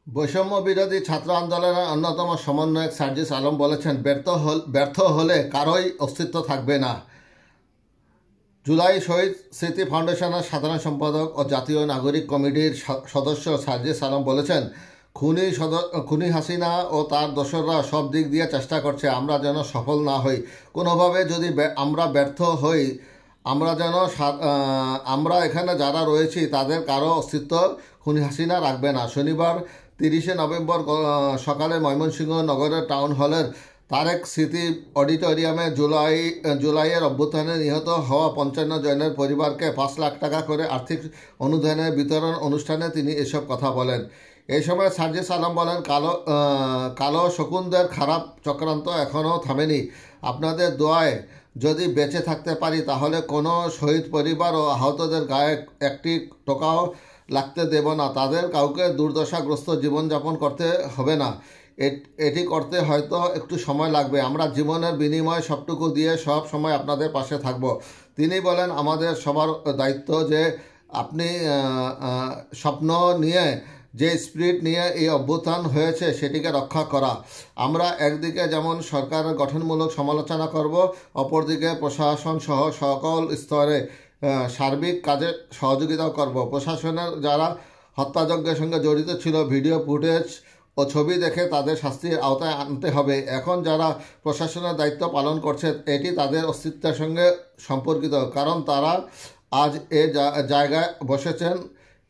বৈষম্য বিরোধী ছাত্র আন্দোলনের অন্যতম সমন্বয়ক সার্জিস আলম বলেছেন, ব্যর্থ হলে কারোই অস্তিত্ব থাকবে না। জুলাই শহীদ স্মৃতি ফাউন্ডেশনের সাধারণ সম্পাদক ও জাতীয় নাগরিক কমিটির সদস্য সার্জিস আলম বলেছেন, খুনি হাসিনা ও তার দোসররা সব দিক দিয়ে চেষ্টা করছে আমরা যেন সফল না হই। কোনোভাবে যদি আমরা ব্যর্থ হই, আমরা এখানে যারা রয়েছি তাদের কারো অস্তিত্ব খুনি হাসিনা রাখবে না। শনিবার 30শে নভেম্বর সকালে ময়মনসিংহ নগরের টাউন হলের তারেক স্মৃতি অডিটোরিয়ামে জুলাইয়ের অভ্যুত্থানে নিহত হওয়া 55 জনের পরিবারকে 5 লাখ টাকা করে আর্থিক অনুদানের বিতরণ অনুষ্ঠানে তিনি এসব কথা বলেন। এই সময় সার্জিস আলম বলেন, কালো শকুনদের খারাপ চক্রান্ত এখনও থামেনি। আপনাদের দোয়ায় যদি বেঁচে থাকতে পারি তাহলে কোনো শহীদ পরিবার ও আহতদের গায়ে একটি টোকাও লাগতে দেব না। তাদের কাউকে দুর্দশাগ্রস্ত জীবনযাপন করতে হবে না। এটি করতে হয়তো একটু সময় লাগবে। আমরা জীবনের বিনিময়ে সবটুকু দিয়ে সব সময় আপনাদের পাশে থাকব। তিনি বলেন, আমাদের সবার দায়িত্ব যে আপনি স্বপ্ন নিয়ে যে স্পিরিট নিয়ে এই অভ্যুত্থান হয়েছে সেটিকে রক্ষা করা। আমরা একদিকে যেমন সরকারের গঠনমূলক সমালোচনা করব, অপরদিকে প্রশাসন সহ সকল স্তরে সার্বিক কাজে সহযোগিতা করব। প্রশাসনের যারা হত্যাযজ্ঞের সঙ্গে জড়িত ছিল ভিডিও ফুটেজ ও ছবি দেখে তাদের শাস্তির আওতায় আনতে হবে। এখন যারা প্রশাসনের দায়িত্ব পালন করছে এটি তাদের অস্তিত্বের সঙ্গে সম্পর্কিত, কারণ তারা আজ জায়গায় বসেছেন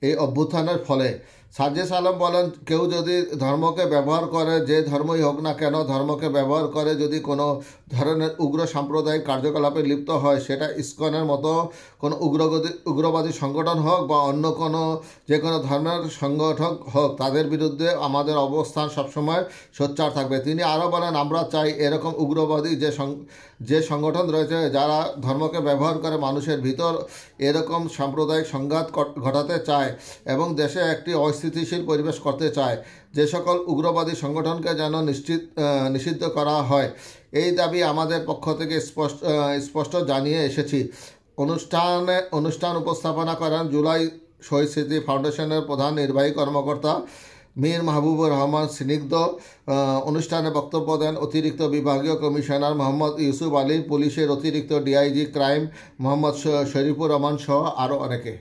এই অভ্যুত্থানের ফলে। সার্জিস আলম বলেন, কেউ যদি ধর্মকে ব্যবহার করে, যে ধর্মই হোক না কেন, ধর্মকে ব্যবহার করে যদি কোনো ধরনের উগ্র সাম্প্রদায়িক কার্যকলাপে লিপ্ত হয়, সেটা ইসকনের মতো কোনো উগ্রবাদী সংগঠন হোক বা অন্য যে কোনো ধর্মের সংগঠন হোক, তাদের বিরুদ্ধে আমাদের অবস্থান সবসময় সোচ্চার থাকবে। তিনি আরও বলেন, আমরা চাই এরকম উগ্রবাদী যে সংগঠন রয়েছে যারা ধর্মকে ব্যবহার করে মানুষের ভিতর এরকম সাম্প্রদায়িক সংঘাত ঘটাতে চায় এবং দেশে একটি অস্থিতিশীল পরিবেশ করতে চায়, যে সকল উগ্রবাদী সংগঠনকে যেন নিষিদ্ধ করা হয়। এই দাবি আমাদের পক্ষ থেকে স্পষ্ট জানিয়ে এসেছি। অনুষ্ঠান উপস্থাপনা করেন জুলাই শহীদ স্মৃতি ফাউন্ডেশনের প্রধান নির্বাহী কর্মকর্তা মীর মাহবুবুর রহমান স্নিগ্ধ। অনুষ্ঠানে বক্তব্য দেন অতিরিক্ত বিভাগীয় কমিশনার মোহাম্মদ ইউসুফ আলী, পুলিশের অতিরিক্ত ডিআইজি ক্রাইম মোহাম্মদ শরীফুর রহমান সহ আরও অনেকে।